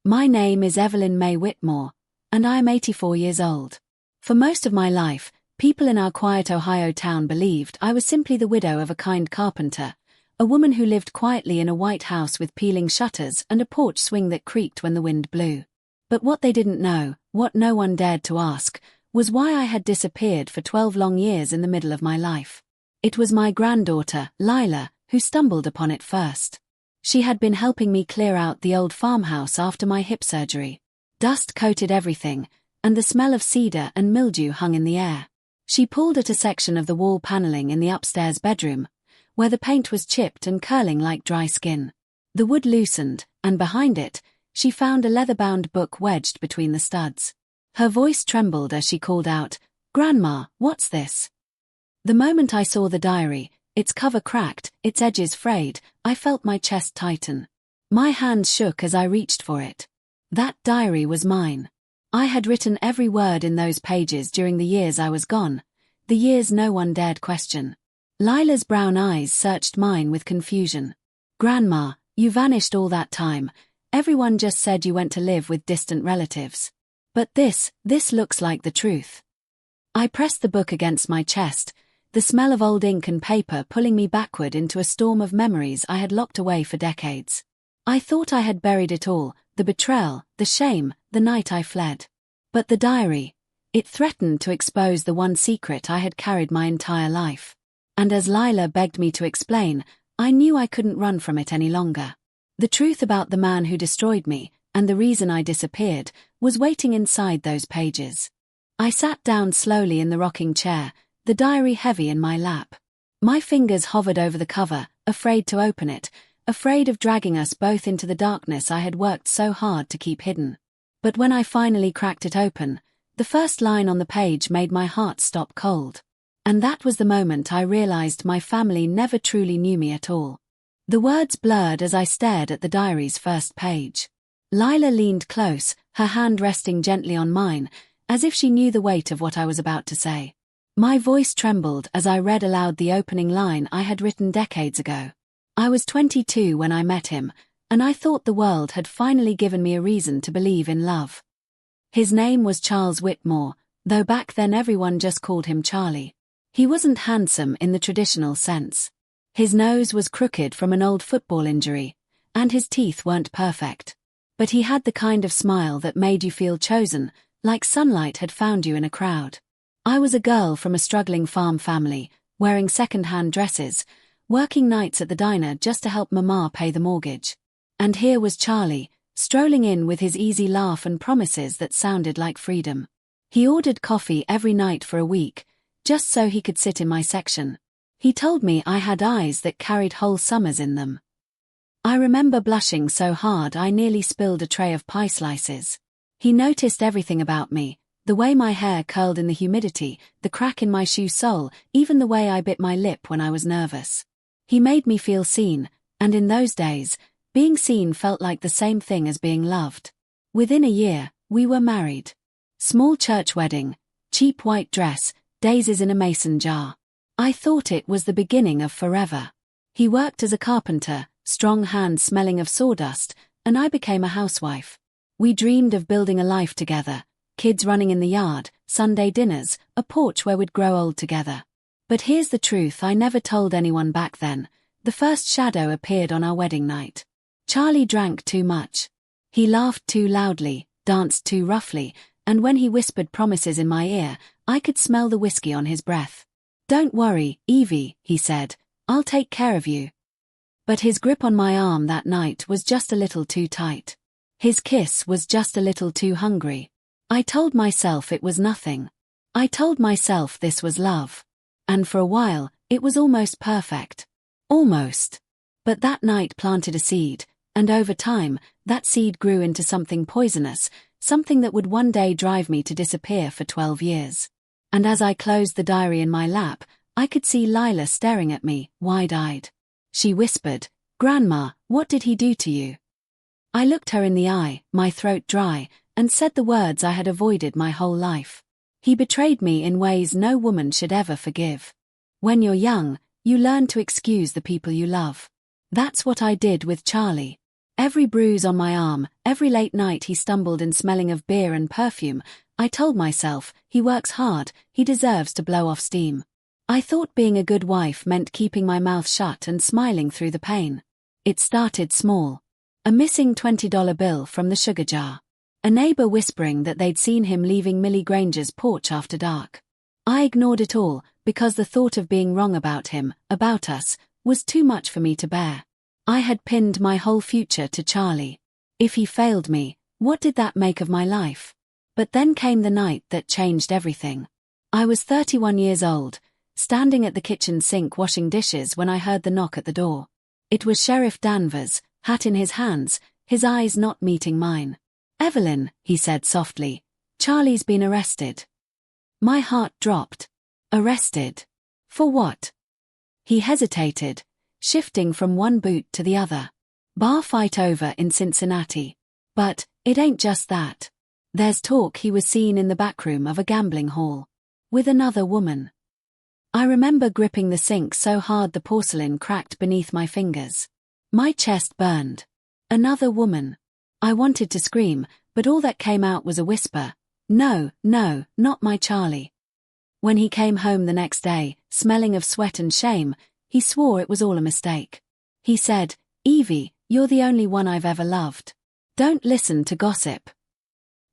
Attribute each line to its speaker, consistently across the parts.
Speaker 1: My name is Evelyn May Whitmore, and I am 84 years old. For most of my life, people in our quiet Ohio town believed I was simply the widow of a kind carpenter, a woman who lived quietly in a white house with peeling shutters and a porch swing that creaked when the wind blew. But what they didn't know, what no one dared to ask, was why I had disappeared for 12 long years in the middle of my life. It was my granddaughter, Lila, who stumbled upon it first. She had been helping me clear out the old farmhouse after my hip surgery. Dust coated everything, and the smell of cedar and mildew hung in the air. She pulled at a section of the wall paneling in the upstairs bedroom, where the paint was chipped and curling like dry skin. The wood loosened, and behind it, she found a leather-bound book wedged between the studs. Her voice trembled as she called out, "Grandma, what's this?" The moment I saw the diary, its cover cracked, its edges frayed, I felt my chest tighten. My hands shook as I reached for it. That diary was mine. I had written every word in those pages during the years I was gone, the years no one dared question. Lila's brown eyes searched mine with confusion. "Grandma, you vanished all that time. Everyone just said you went to live with distant relatives. But this looks like the truth." I pressed the book against my chest, the smell of old ink and paper pulling me backward into a storm of memories I had locked away for decades. I thought I had buried it all, the betrayal, the shame, the night I fled. But the diary, it threatened to expose the one secret I had carried my entire life. And as Lila begged me to explain, I knew I couldn't run from it any longer. The truth about the man who destroyed me, and the reason I disappeared, was waiting inside those pages. I sat down slowly in the rocking chair, the diary heavy in my lap. My fingers hovered over the cover, afraid to open it, afraid of dragging us both into the darkness I had worked so hard to keep hidden. But when I finally cracked it open, the first line on the page made my heart stop cold. And that was the moment I realized my family never truly knew me at all. The words blurred as I stared at the diary's first page. Lila leaned close, her hand resting gently on mine, as if she knew the weight of what I was about to say. My voice trembled as I read aloud the opening line I had written decades ago. I was 22 when I met him, and I thought the world had finally given me a reason to believe in love. His name was Charles Whitmore, though back then everyone just called him Charlie. He wasn't handsome in the traditional sense. His nose was crooked from an old football injury, and his teeth weren't perfect. But he had the kind of smile that made you feel chosen, like sunlight had found you in a crowd. I was a girl from a struggling farm family, wearing second-hand dresses, working nights at the diner just to help Mama pay the mortgage. And here was Charlie, strolling in with his easy laugh and promises that sounded like freedom. He ordered coffee every night for a week, just so he could sit in my section. He told me I had eyes that carried whole summers in them. I remember blushing so hard I nearly spilled a tray of pie slices. He noticed everything about me, the way my hair curled in the humidity, the crack in my shoe sole, even the way I bit my lip when I was nervous. He made me feel seen, and in those days, being seen felt like the same thing as being loved. Within a year, we were married. Small church wedding, cheap white dress, daisies in a mason jar. I thought it was the beginning of forever. He worked as a carpenter, strong hands smelling of sawdust, and I became a housewife. We dreamed of building a life together, kids running in the yard, Sunday dinners, a porch where we'd grow old together. But here's the truth I never told anyone back then. The first shadow appeared on our wedding night. Charlie drank too much. He laughed too loudly, danced too roughly, and when he whispered promises in my ear, I could smell the whiskey on his breath. "Don't worry, Evie," he said, "I'll take care of you." But his grip on my arm that night was just a little too tight. His kiss was just a little too hungry. I told myself it was nothing. I told myself this was love. And for a while, it was almost perfect. Almost. But that night planted a seed, and over time, that seed grew into something poisonous, something that would one day drive me to disappear for 12 years. And as I closed the diary in my lap, I could see Lila staring at me, wide-eyed. She whispered, "Grandma, what did he do to you?" I looked her in the eye, my throat dry, and said the words I had avoided my whole life. He betrayed me in ways no woman should ever forgive. When you're young, you learn to excuse the people you love. That's what I did with Charlie. Every bruise on my arm, every late night he stumbled in smelling of beer and perfume, I told myself, he works hard, he deserves to blow off steam. I thought being a good wife meant keeping my mouth shut and smiling through the pain. It started small. A missing $20 bill from the sugar jar. A neighbor whispering that they'd seen him leaving Millie Granger's porch after dark. I ignored it all, because the thought of being wrong about him, about us, was too much for me to bear. I had pinned my whole future to Charlie. If he failed me, what did that make of my life? But then came the night that changed everything. I was 31 years old, standing at the kitchen sink washing dishes when I heard the knock at the door. It was Sheriff Danvers, hat in his hands, his eyes not meeting mine. "Evelyn," he said softly, "Charlie's been arrested." My heart dropped. Arrested? For what? He hesitated, shifting from one boot to the other. "Bar fight over in Cincinnati. But it ain't just that. There's talk he was seen in the back room of a gambling hall. With another woman." I remember gripping the sink so hard the porcelain cracked beneath my fingers. My chest burned. Another woman. I wanted to scream, but all that came out was a whisper. "No, no, not my Charlie." When he came home the next day, smelling of sweat and shame, he swore it was all a mistake. He said, "Evie, you're the only one I've ever loved. Don't listen to gossip."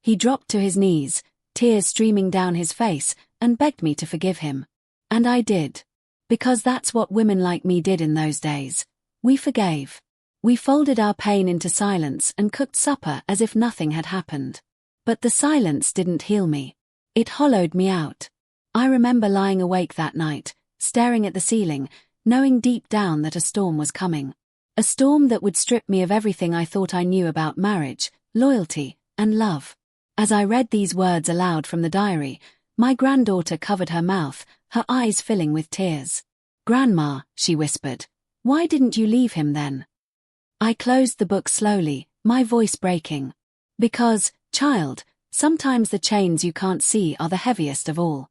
Speaker 1: He dropped to his knees, tears streaming down his face, and begged me to forgive him. And I did. Because that's what women like me did in those days. We forgave. We folded our pain into silence and cooked supper as if nothing had happened. But the silence didn't heal me. It hollowed me out. I remember lying awake that night, staring at the ceiling, knowing deep down that a storm was coming. A storm that would strip me of everything I thought I knew about marriage, loyalty, and love. As I read these words aloud from the diary, my granddaughter covered her mouth, her eyes filling with tears. "Grandma," she whispered, "why didn't you leave him then?" I closed the book slowly, my voice breaking. Because, child, sometimes the chains you can't see are the heaviest of all.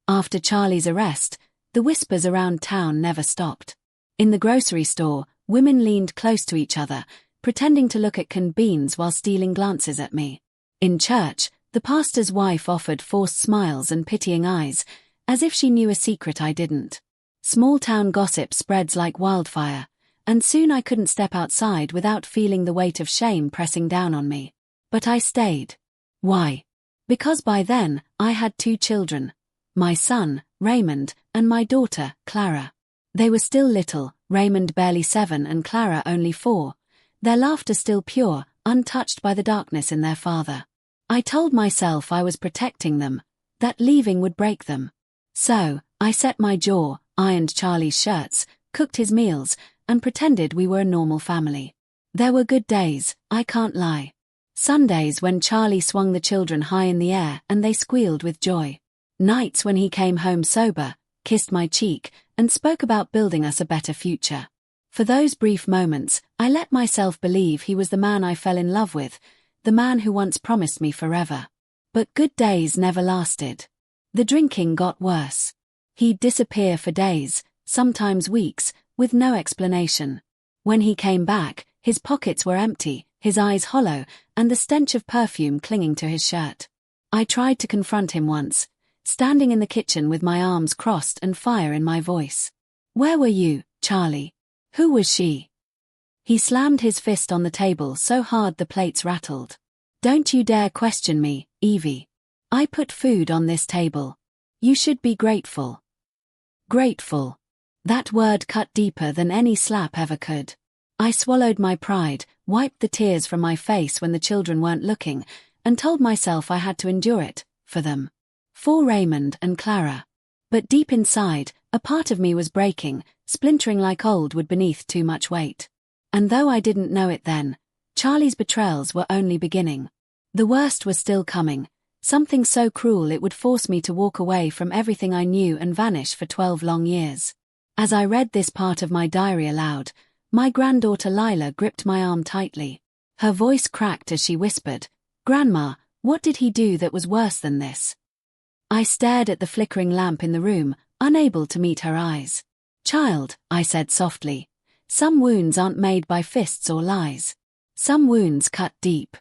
Speaker 1: After Charlie's arrest, the whispers around town never stopped. In the grocery store, women leaned close to each other, pretending to look at canned beans while stealing glances at me. In church, the pastor's wife offered forced smiles and pitying eyes, as if she knew a secret I didn't. Small-town gossip spreads like wildfire, and soon I couldn't step outside without feeling the weight of shame pressing down on me. But I stayed. Why? Because by then, I had 2 children. My son, Raymond, and my daughter, Clara. They were still little, Raymond barely 7 and Clara only 4, their laughter still pure, untouched by the darkness in their father. I told myself I was protecting them, that leaving would break them. So, I set my jaw, ironed Charlie's shirts, cooked his meals, and pretended we were a normal family. There were good days, I can't lie. Sundays when Charlie swung the children high in the air and they squealed with joy. Nights when he came home sober, kissed my cheek, and spoke about building us a better future. For those brief moments, I let myself believe he was the man I fell in love with, the man who once promised me forever. But good days never lasted. The drinking got worse. He'd disappear for days, sometimes weeks, with no explanation. When he came back, his pockets were empty, his eyes hollow, and the stench of perfume clinging to his shirt. I tried to confront him once, standing in the kitchen with my arms crossed and fire in my voice. "Where were you, Charlie? Who was she?" He slammed his fist on the table so hard the plates rattled. "Don't you dare question me, Evie. I put food on this table. You should be grateful." Grateful. That word cut deeper than any slap ever could. I swallowed my pride, wiped the tears from my face when the children weren't looking, and told myself I had to endure it, for them. For Raymond and Clara. But deep inside, a part of me was breaking, splintering like old wood beneath too much weight. And though I didn't know it then, Charlie's betrayals were only beginning. The worst was still coming, something so cruel it would force me to walk away from everything I knew and vanish for 12 long years. As I read this part of my diary aloud, my granddaughter Lila gripped my arm tightly. Her voice cracked as she whispered, "Grandma, what did he do that was worse than this?" I stared at the flickering lamp in the room, unable to meet her eyes. "Child," I said softly, "some wounds aren't made by fists or lies. Some wounds cut deep.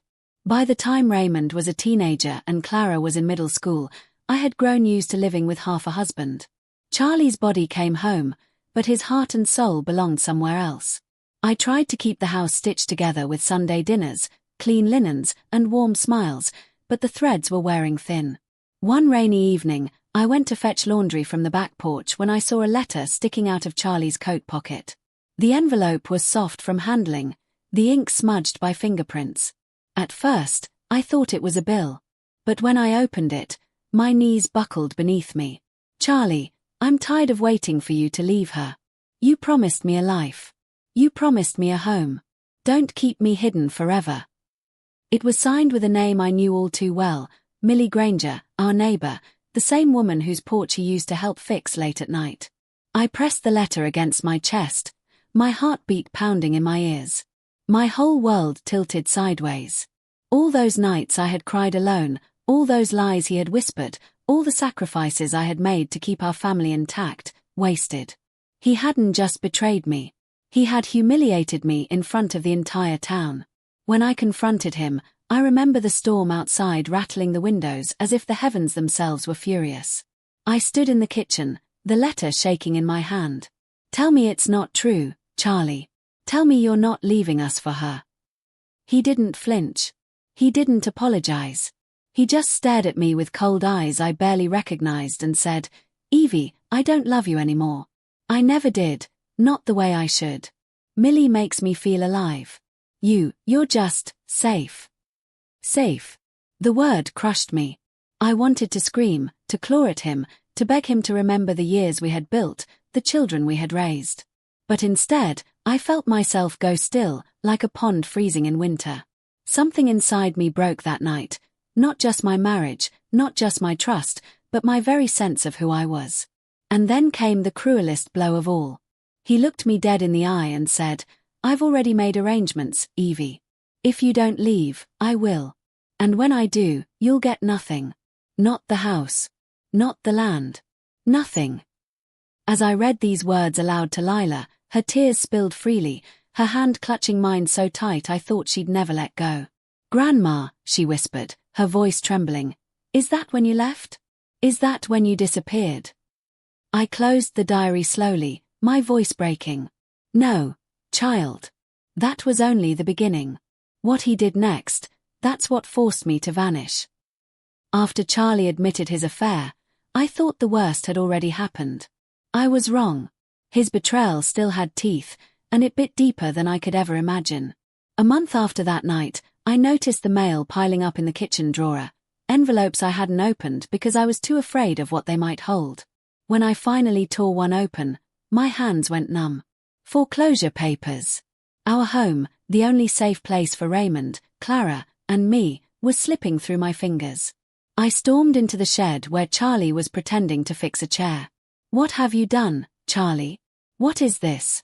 Speaker 1: By the time Raymond was a teenager and Clara was in middle school, I had grown used to living with half a husband. Charlie's body came home, but his heart and soul belonged somewhere else. I tried to keep the house stitched together with Sunday dinners, clean linens, and warm smiles, but the threads were wearing thin. One rainy evening, I went to fetch laundry from the back porch when I saw a letter sticking out of Charlie's coat pocket. The envelope was soft from handling, the ink smudged by fingerprints. At first, I thought it was a bill. But when I opened it, my knees buckled beneath me. "Charlie, I'm tired of waiting for you to leave her. You promised me a life. You promised me a home. Don't keep me hidden forever." It was signed with a name I knew all too well, Millie Granger, our neighbor, the same woman whose porch he used to help fix late at night. I pressed the letter against my chest, my heartbeat pounding in my ears. My whole world tilted sideways. All those nights I had cried alone, all those lies he had whispered, all the sacrifices I had made to keep our family intact, wasted. He hadn't just betrayed me. He had humiliated me in front of the entire town. When I confronted him, I remember the storm outside rattling the windows as if the heavens themselves were furious. I stood in the kitchen, the letter shaking in my hand. "Tell me it's not true, Charlie. Tell me you're not leaving us for her." He didn't flinch. He didn't apologize. He just stared at me with cold eyes I barely recognized and said, "Evie, I don't love you anymore. I never did, not the way I should. Millie makes me feel alive. You're just safe." Safe. The word crushed me. I wanted to scream, to claw at him, to beg him to remember the years we had built, the children we had raised. But instead, I felt myself go still, like a pond freezing in winter. Something inside me broke that night. Not just my marriage, not just my trust, but my very sense of who I was. And then came the cruelest blow of all. He looked me dead in the eye and said, "I've already made arrangements, Evie. If you don't leave, I will. And when I do, you'll get nothing. Not the house. Not the land. Nothing." As I read these words aloud to Lila, her tears spilled freely, her hand clutching mine so tight I thought she'd never let go. "Grandma," she whispered, her voice trembling, "is that when you left? Is that when you disappeared?" I closed the diary slowly, my voice breaking. "No, child. That was only the beginning. What he did next, that's what forced me to vanish." After Charlie admitted his affair, I thought the worst had already happened. I was wrong. His betrayal still had teeth, and it bit deeper than I could ever imagine. A month after that night, I noticed the mail piling up in the kitchen drawer, envelopes I hadn't opened because I was too afraid of what they might hold. When I finally tore one open, my hands went numb. Foreclosure papers. Our home, the only safe place for Raymond, Clara, and me, was slipping through my fingers. I stormed into the shed where Charlie was pretending to fix a chair. "What have you done, Charlie? What is this?"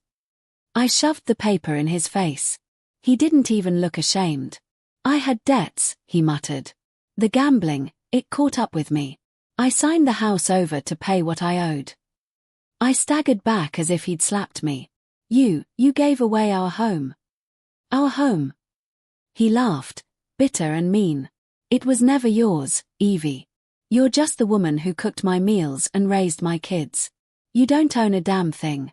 Speaker 1: I shoved the paper in his face. He didn't even look ashamed. "I had debts," he muttered. "The gambling, it caught up with me. I signed the house over to pay what I owed." I staggered back as if he'd slapped me. You gave away our home." "Our home?" He laughed, bitter and mean. "It was never yours, Evie. You're just the woman who cooked my meals and raised my kids. You don't own a damn thing."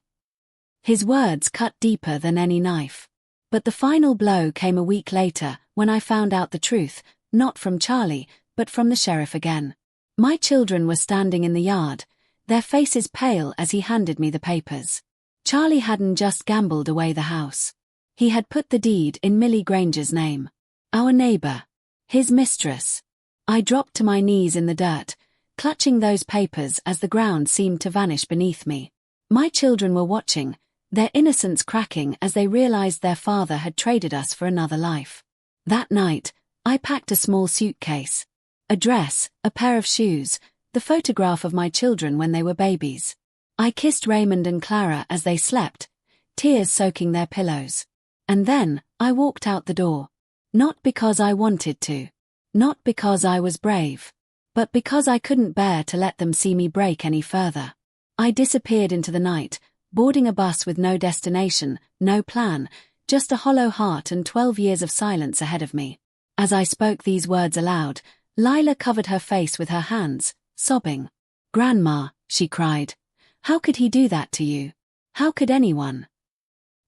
Speaker 1: His words cut deeper than any knife. But the final blow came a week later, when I found out the truth, not from Charlie, but from the sheriff again. My children were standing in the yard, their faces pale as he handed me the papers. Charlie hadn't just gambled away the house. He had put the deed in Millie Granger's name. Our neighbor. His mistress. I dropped to my knees in the dirt, clutching those papers as the ground seemed to vanish beneath me. My children were watching, their innocence cracking as they realized their father had traded us for another life. That night, I packed a small suitcase. A dress, a pair of shoes, the photograph of my children when they were babies. I kissed Raymond and Clara as they slept, tears soaking their pillows. And then, I walked out the door. Not because I wanted to. Not because I was brave. But because I couldn't bear to let them see me break any further. I disappeared into the night, boarding a bus with no destination, no plan, just a hollow heart and 12 years of silence ahead of me. As I spoke these words aloud, Lila covered her face with her hands, sobbing. "Grandma," she cried. "How could he do that to you? How could anyone?"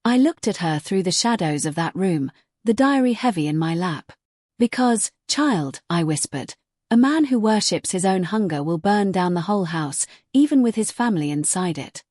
Speaker 1: I looked at her through the shadows of that room, the diary heavy in my lap. "Because, child," I whispered, "a man who worships his own hunger will burn down the whole house, even with his family inside it."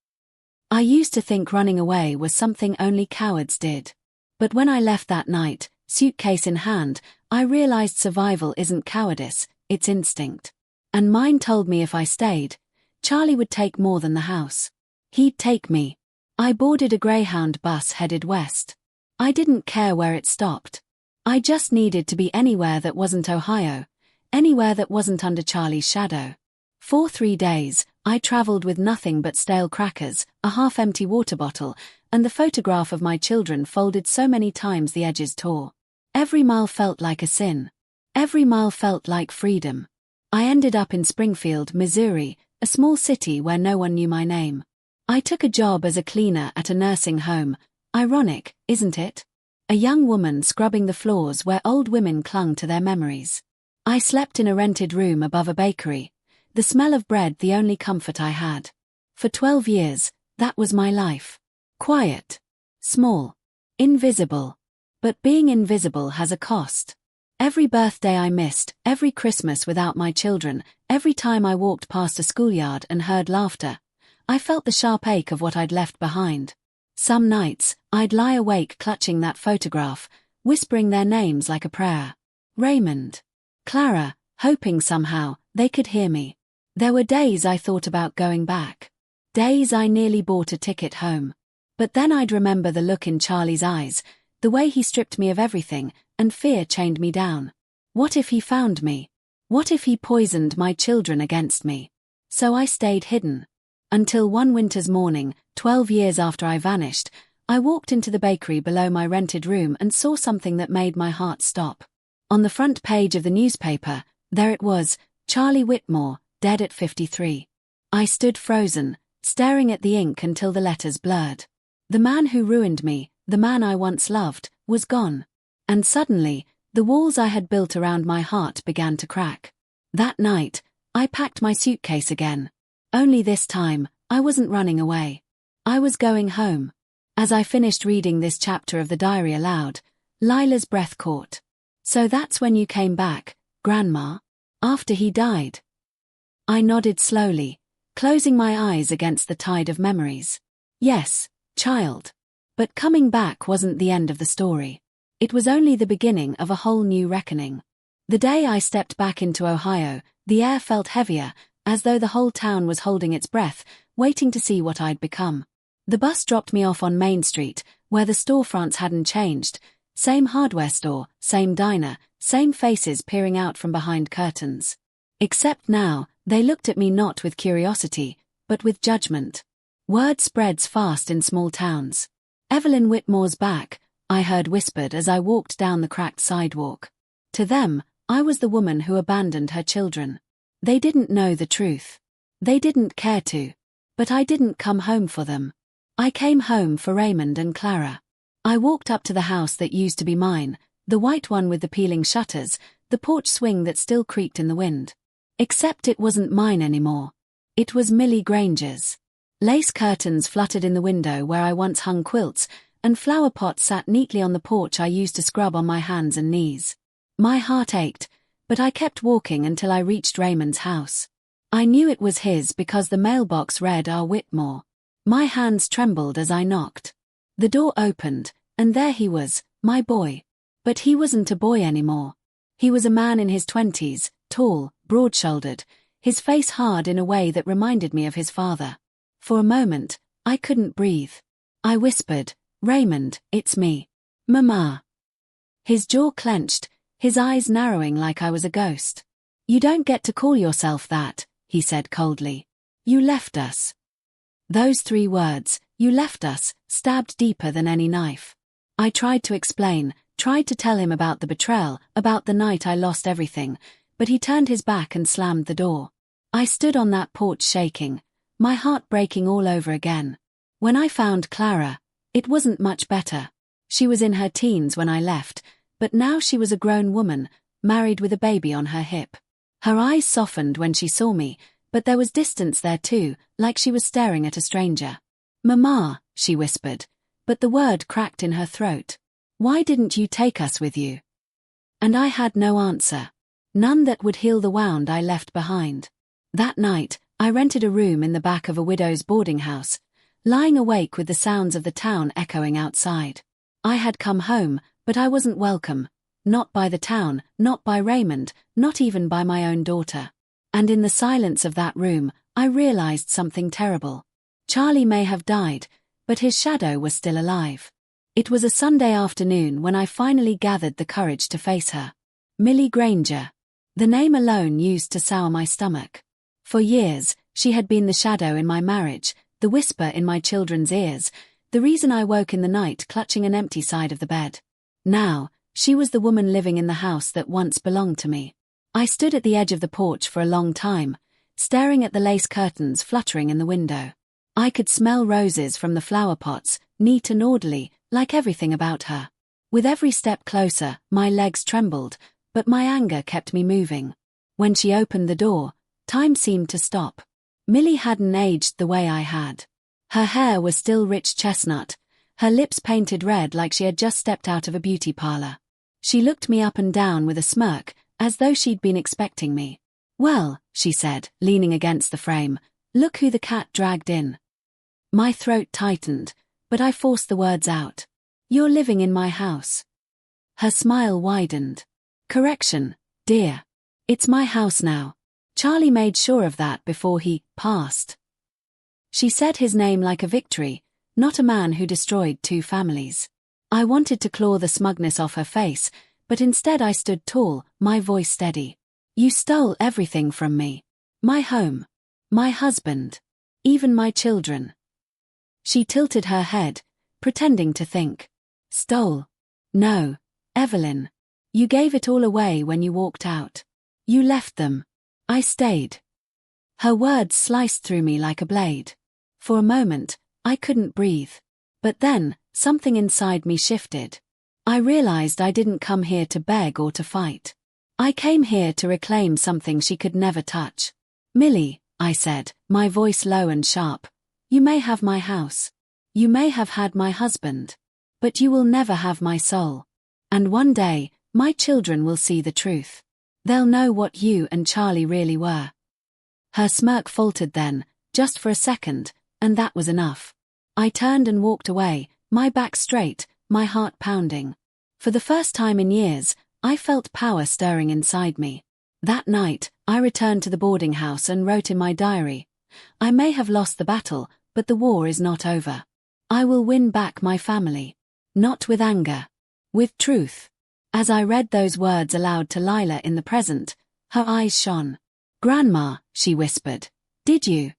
Speaker 1: I used to think running away was something only cowards did. But when I left that night, suitcase in hand, I realized survival isn't cowardice, it's instinct. And mine told me if I stayed, Charlie would take more than the house. He'd take me. I boarded a Greyhound bus headed west. I didn't care where it stopped. I just needed to be anywhere that wasn't Ohio, anywhere that wasn't under Charlie's shadow. For 3 days, I traveled with nothing but stale crackers, a half-empty water bottle, and the photograph of my children folded so many times the edges tore. Every mile felt like a sin. Every mile felt like freedom. I ended up in Springfield, Missouri, a small city where no one knew my name. I took a job as a cleaner at a nursing home. Ironic, isn't it? A young woman scrubbing the floors where old women clung to their memories. I slept in a rented room above a bakery, the smell of bread the only comfort I had. For 12 years, that was my life. Quiet. Small. Invisible. But being invisible has a cost. Every birthday I missed, every Christmas without my children, every time I walked past a schoolyard and heard laughter, I felt the sharp ache of what I'd left behind. Some nights, I'd lie awake clutching that photograph, whispering their names like a prayer. Raymond. Clara, hoping somehow they could hear me. There were days I thought about going back. Days I nearly bought a ticket home. But then I'd remember the look in Charlie's eyes, the way he stripped me of everything, and fear chained me down. What if he found me? What if he poisoned my children against me? So I stayed hidden. Until one winter's morning, 12 years after I vanished, I walked into the bakery below my rented room and saw something that made my heart stop. On the front page of the newspaper, there it was, Charlie Whitmore, dead at 53. I stood frozen, staring at the ink until the letters blurred. The man who ruined me, the man I once loved, was gone. And suddenly, the walls I had built around my heart began to crack. That night, I packed my suitcase again. Only this time, I wasn't running away. I was going home. As I finished reading this chapter of the diary aloud, Lila's breath caught. "So that's when you came back, Grandma? After he died?" I nodded slowly, closing my eyes against the tide of memories. "Yes, child." But coming back wasn't the end of the story. It was only the beginning of a whole new reckoning. The day I stepped back into Ohio, the air felt heavier, as though the whole town was holding its breath, waiting to see what I'd become. The bus dropped me off on Main Street, where the storefronts hadn't changed. Same hardware store, same diner, same faces peering out from behind curtains. Except now, they looked at me not with curiosity, but with judgment. Word spreads fast in small towns. "Evelyn Whitmore's back," I heard whispered as I walked down the cracked sidewalk. To them, I was the woman who abandoned her children. They didn't know the truth. They didn't care to. But I didn't come home for them. I came home for Raymond and Clara. I walked up to the house that used to be mine, the white one with the peeling shutters, the porch swing that still creaked in the wind. Except it wasn't mine anymore. It was Millie Granger's. Lace curtains fluttered in the window where I once hung quilts, and flower pots sat neatly on the porch I used to scrub on my hands and knees. My heart ached, but I kept walking until I reached Raymond's house. I knew it was his because the mailbox read R. Whitmore. My hands trembled as I knocked. The door opened, and there he was, my boy. But he wasn't a boy anymore. He was a man in his 20s, tall, broad-shouldered, his face hard in a way that reminded me of his father. For a moment, I couldn't breathe. I whispered, "Raymond, it's me. Mama." His jaw clenched, his eyes narrowing like I was a ghost. "You don't get to call yourself that," he said coldly. "You left us." Those 3 words, "you left us," stabbed deeper than any knife. I tried to explain, tried to tell him about the betrayal, about the night I lost everything, but he turned his back and slammed the door. I stood on that porch shaking, my heart breaking all over again. When I found Clara, it wasn't much better. She was in her teens when I left, but now she was a grown woman, married with a baby on her hip. Her eyes softened when she saw me, but there was distance there too, like she was staring at a stranger. "Mama," she whispered, but the word cracked in her throat. "Why didn't you take us with you?" And I had no answer. None that would heal the wound I left behind. That night, I rented a room in the back of a widow's boarding house, lying awake with the sounds of the town echoing outside. I had come home, but I wasn't welcome. Not by the town, not by Raymond, not even by my own daughter. And in the silence of that room, I realized something terrible. Charlie may have died, but his shadow was still alive. It was a Sunday afternoon when I finally gathered the courage to face her. Millie Granger. The name alone used to sour my stomach. For years, she had been the shadow in my marriage, the whisper in my children's ears, the reason I woke in the night clutching an empty side of the bed. Now, she was the woman living in the house that once belonged to me. I stood at the edge of the porch for a long time, staring at the lace curtains fluttering in the window. I could smell roses from the flower pots, neat and orderly, like everything about her. With every step closer, my legs trembled, but my anger kept me moving. When she opened the door, time seemed to stop. Millie hadn't aged the way I had. Her hair was still rich chestnut, her lips painted red like she had just stepped out of a beauty parlor. She looked me up and down with a smirk, as though she'd been expecting me. "Well," she said, leaning against the frame, "look who the cat dragged in." My throat tightened, but I forced the words out. "You're living in my house." Her smile widened. "Correction, dear. It's my house now. Charlie made sure of that before he passed." She said his name like a victory, not a man who destroyed 2 families. I wanted to claw the smugness off her face, but instead I stood tall, my voice steady. "You stole everything from me. My home. My husband. Even my children." She tilted her head, pretending to think. "Stole? No, Evelyn. You gave it all away when you walked out. You left them. I stayed." Her words sliced through me like a blade. For a moment, I couldn't breathe. But then, something inside me shifted. I realized I didn't come here to beg or to fight. I came here to reclaim something she could never touch. "Millie," I said, my voice low and sharp, "you may have my house. You may have had my husband. But you will never have my soul. And one day, my children will see the truth. They'll know what you and Charlie really were." Her smirk faltered then, just for a second, and that was enough. I turned and walked away, my back straight, my heart pounding. For the first time in years, I felt power stirring inside me. That night, I returned to the boarding house and wrote in my diary, "I may have lost the battle, but the war is not over. I will win back my family. Not with anger. With truth." As I read those words aloud to Lila in the present, her eyes shone. "Grandma," she whispered, "did you?"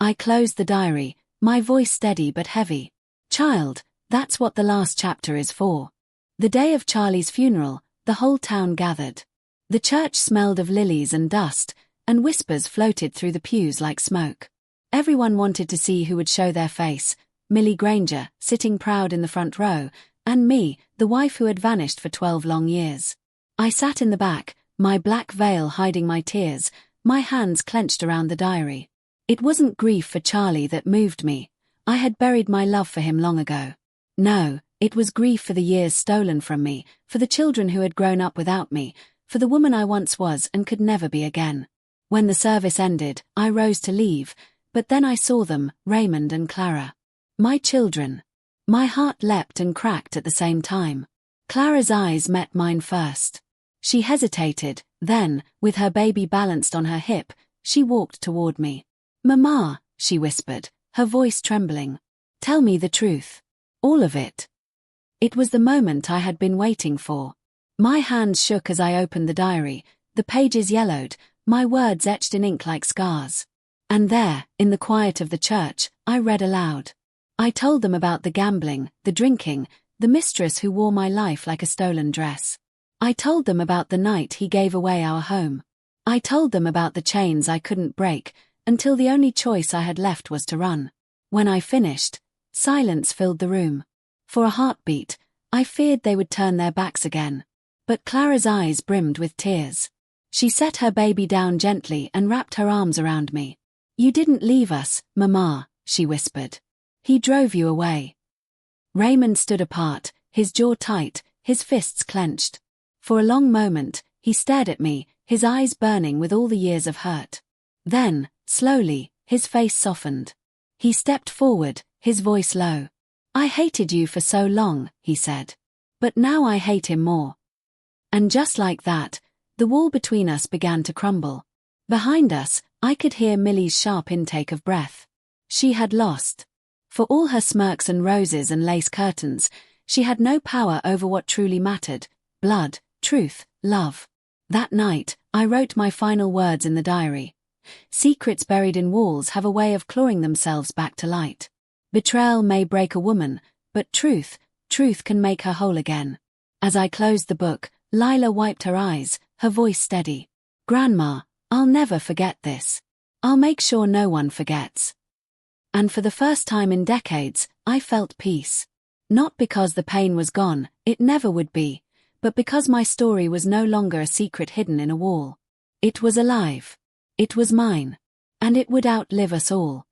Speaker 1: I closed the diary, my voice steady but heavy. "Child, that's what the last chapter is for." The day of Charlie's funeral, the whole town gathered. The church smelled of lilies and dust, and whispers floated through the pews like smoke. Everyone wanted to see who would show their face: Millie Granger, sitting proud in the front row, and me, the wife who had vanished for 12 long years. I sat in the back, my black veil hiding my tears, my hands clenched around the diary. It wasn't grief for Charlie that moved me. I had buried my love for him long ago. No, it was grief for the years stolen from me, for the children who had grown up without me, for the woman I once was and could never be again. When the service ended, I rose to leave, but then I saw them, Raymond and Clara. My children. My heart leapt and cracked at the same time. Clara's eyes met mine first. She hesitated, then, with her baby balanced on her hip, she walked toward me. "Mama," she whispered, her voice trembling. "Tell me the truth. All of it." It was the moment I had been waiting for. My hands shook as I opened the diary, the pages yellowed, my words etched in ink like scars. And there, in the quiet of the church, I read aloud. I told them about the gambling, the drinking, the mistress who wore my life like a stolen dress. I told them about the night he gave away our home. I told them about the chains I couldn't break, until the only choice I had left was to run. When I finished, silence filled the room. For a heartbeat, I feared they would turn their backs again. But Clara's eyes brimmed with tears. She set her baby down gently and wrapped her arms around me. "You didn't leave us, Mama," she whispered. "He drove you away." Raymond stood apart, his jaw tight, his fists clenched. For a long moment, he stared at me, his eyes burning with all the years of hurt. Then, slowly, his face softened. He stepped forward, his voice low. "I hated you for so long," he said. "But now I hate him more." And just like that, the wall between us began to crumble. Behind us, I could hear Millie's sharp intake of breath. She had lost. For all her smirks and roses and lace curtains, she had no power over what truly mattered: blood, truth, love. That night, I wrote my final words in the diary. Secrets buried in walls have a way of clawing themselves back to light. Betrayal may break a woman, but truth can make her whole again. As I closed the book, Lila wiped her eyes, her voice steady. "Grandma, I'll never forget this. I'll make sure no one forgets." And for the first time in decades, I felt peace. Not because the pain was gone, it never would be, but because my story was no longer a secret hidden in a wall. It was alive. It was mine. And it would outlive us all.